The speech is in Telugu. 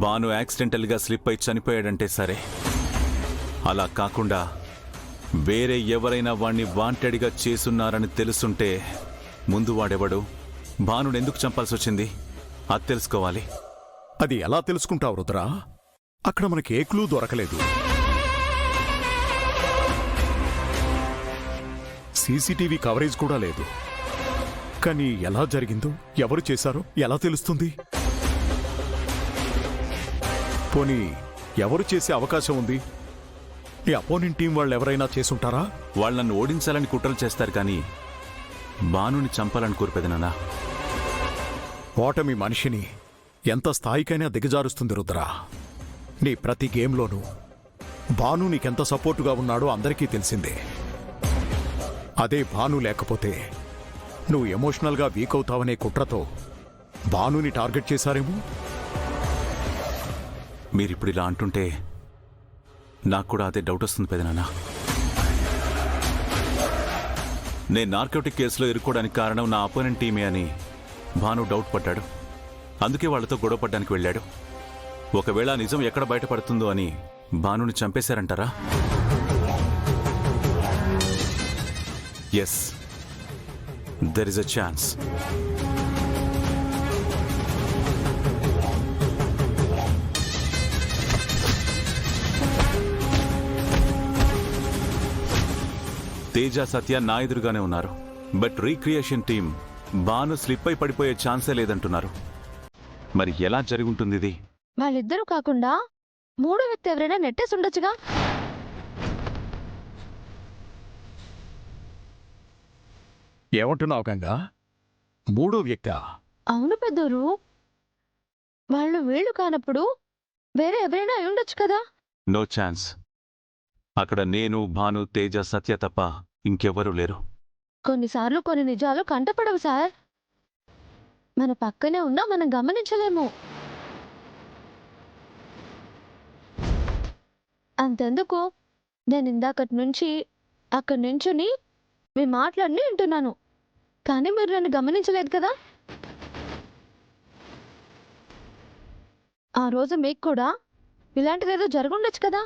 బాను యాక్సిడెంటల్గా స్లిప్ అయి చనిపోయాడంటే సరే, అలా కాకుండా వేరే ఎవరైనా వాణ్ణి వాంటెడ్గా చేసున్నారని తెలుసుంటే ముందు వాడెవడు, భానుని ఎందుకు చంపాల్సి వచ్చింది అది తెలుసుకోవాలి. అది ఎలా తెలుసుకుంటావు రుద్రా? అక్కడ మనకి ఏ క్లూ దొరకలేదు. సీసీటీవీ కవరేజ్ కూడా లేదు. కానీ ఎలా జరిగిందో, ఎవరు చేశారో ఎలా తెలుస్తుంది? పోనీ ఎవరు చేసే అవకాశం ఉంది? ఈ అపోనెంట్ టీం వాళ్ళు ఎవరైనా చేసుంటారా? వాళ్ళు నన్ను ఓడించాలని కుట్రలు చేస్తారు, కానీ బానుని చంపాలని కోరుపెదనా. ఓటమి మనిషిని ఎంత స్థాయికైనా దిగజారుస్తుంది రుద్రా. నీ ప్రతి గేమ్లోనూ భాను నీకెంత సపోర్టుగా ఉన్నాడో అందరికీ తెలిసిందే. అదే భాను లేకపోతే నువ్వు ఎమోషనల్గా వీక్ అవుతావనే కుట్రతో భానుని టార్గెట్ చేశారేమో. మీరిప్పుడు ఇలా అంటుంటే నాకు కూడా అదే డౌట్ వస్తుంది పెదనాన్న. నేను నార్కోటిక్ కేసులో ఇరుక్కోవడానికి కారణం నా అపోనెంట్ టీమే అని భాను డౌట్ పడ్డాడు. అందుకే వాళ్లతో గొడవ పడ్డానికి వెళ్ళాడు. ఒకవేళ నిజం ఎక్కడ బయటపడుతుందో అని భానుని చంపేశారంటారా? Yes, there is a chance. Teja, Satya నా ఎదురుగానే ఉన్నారు. But recreation team Bhanu slip అయి పడిపోయే ఛాన్సే లేదంటున్నారు. మరి ఎలా జరుగుంటుంది ఇది? వాళ్ళిద్దరూ కాకుండా మూడో వ్యక్తి ఎవరైనా నెట్టేసి ఉండొచ్చుగా. ఏమంటున్నావు గంగా? మూడో వ్యక్తి? అవును పెద్దోరు, వాళ్ళు వీళ్ళు కానప్పుడు వేరే ఎవరైనా అయి ఉండొచ్చు కదా. No chance. అక్కడ నేను, భాను, తేజ, సత్య తప్ప ఇంకెవరూ లేరు. కొన్నిసార్లు కొన్ని నిజాలు కంటపడవు సార్. మన పక్కనే ఉన్నా మనం గమనించలేము. అంతెందుకు, నేను ఇందాకటి నుంచి అక్కడి నుంచుని మీ మాటలన్నీ వింటున్నాను, కానీ మీరు నన్ను గమనించలేదు కదా. ఆ రోజు మీకు కూడా ఇలాంటిదేదో జరుగుండొచ్చు కదా.